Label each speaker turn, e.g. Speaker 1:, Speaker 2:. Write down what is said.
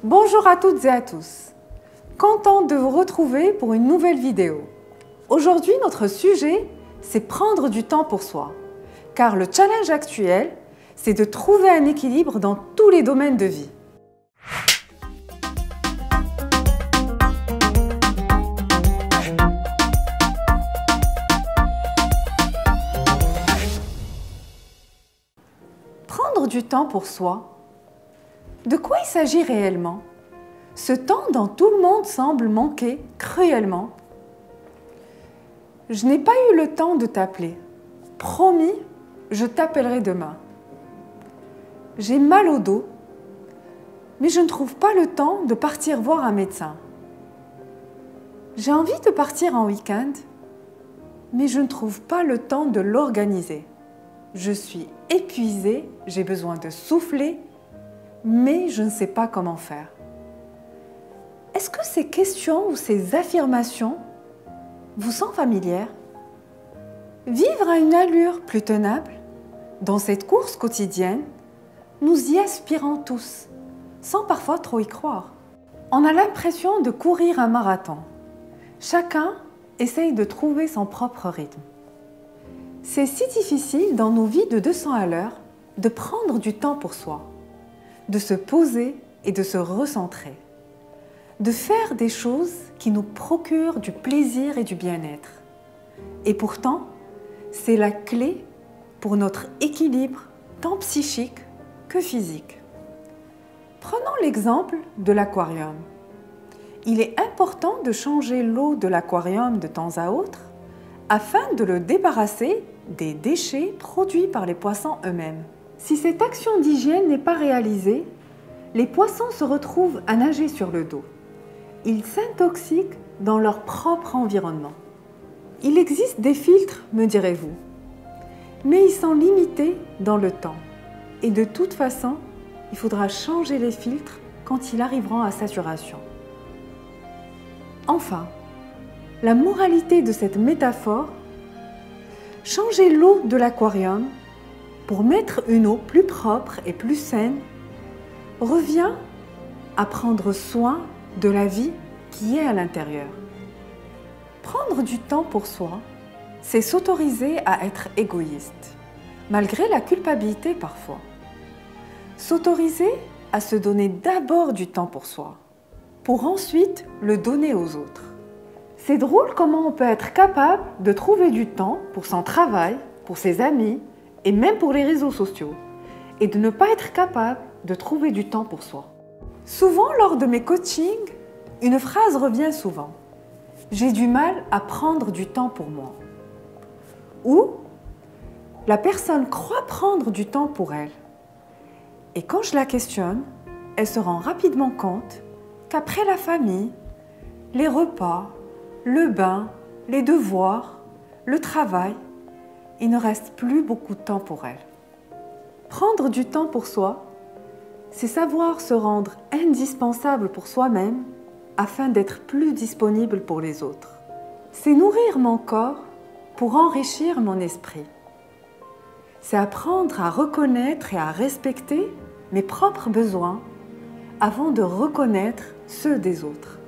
Speaker 1: Bonjour à toutes et à tous. Contente de vous retrouver pour une nouvelle vidéo. Aujourd'hui, notre sujet, c'est prendre du temps pour soi. Car le challenge actuel, c'est de trouver un équilibre dans tous les domaines de vie. Prendre du temps pour soi. De quoi il s'agit réellement? Ce temps dont tout le monde semble manquer cruellement. Je n'ai pas eu le temps de t'appeler. Promis, je t'appellerai demain. J'ai mal au dos, mais je ne trouve pas le temps de partir voir un médecin. J'ai envie de partir en week-end, mais je ne trouve pas le temps de l'organiser. Je suis épuisée, j'ai besoin de souffler, mais je ne sais pas comment faire. Est-ce que ces questions ou ces affirmations vous sont familières? Vivre à une allure plus tenable, dans cette course quotidienne, nous y aspirons tous, sans parfois trop y croire. On a l'impression de courir un marathon. Chacun essaye de trouver son propre rythme. C'est si difficile dans nos vies de 200 à l'heure de prendre du temps pour soi, de se poser et de se recentrer, de faire des choses qui nous procurent du plaisir et du bien-être. Et pourtant, c'est la clé pour notre équilibre tant psychique que physique. Prenons l'exemple de l'aquarium. Il est important de changer l'eau de l'aquarium de temps à autre afin de le débarrasser des déchets produits par les poissons eux-mêmes. Si cette action d'hygiène n'est pas réalisée, les poissons se retrouvent à nager sur le dos. Ils s'intoxiquent dans leur propre environnement. Il existe des filtres, me direz-vous, mais ils sont limités dans le temps. Et de toute façon, il faudra changer les filtres quand ils arriveront à saturation. Enfin, la moralité de cette métaphore, changer l'eau de l'aquarium pour mettre une eau plus propre et plus saine revient à prendre soin de la vie qui est à l'intérieur. Prendre du temps pour soi, c'est s'autoriser à être égoïste, malgré la culpabilité parfois. S'autoriser à se donner d'abord du temps pour soi, pour ensuite le donner aux autres. C'est drôle comment on peut être capable de trouver du temps pour son travail, pour ses amis et même pour les réseaux sociaux, et de ne pas être capable de trouver du temps pour soi. Souvent, lors de mes coachings, une phrase revient souvent. J'ai du mal à prendre du temps pour moi. Ou la personne croit prendre du temps pour elle. Et quand je la questionne, elle se rend rapidement compte qu'après la famille, les repas, le bain, les devoirs, le travail, il ne reste plus beaucoup de temps pour elle. Prendre du temps pour soi, c'est savoir se rendre indispensable pour soi-même afin d'être plus disponible pour les autres. C'est nourrir mon corps pour enrichir mon esprit. C'est apprendre à reconnaître et à respecter mes propres besoins avant de reconnaître ceux des autres.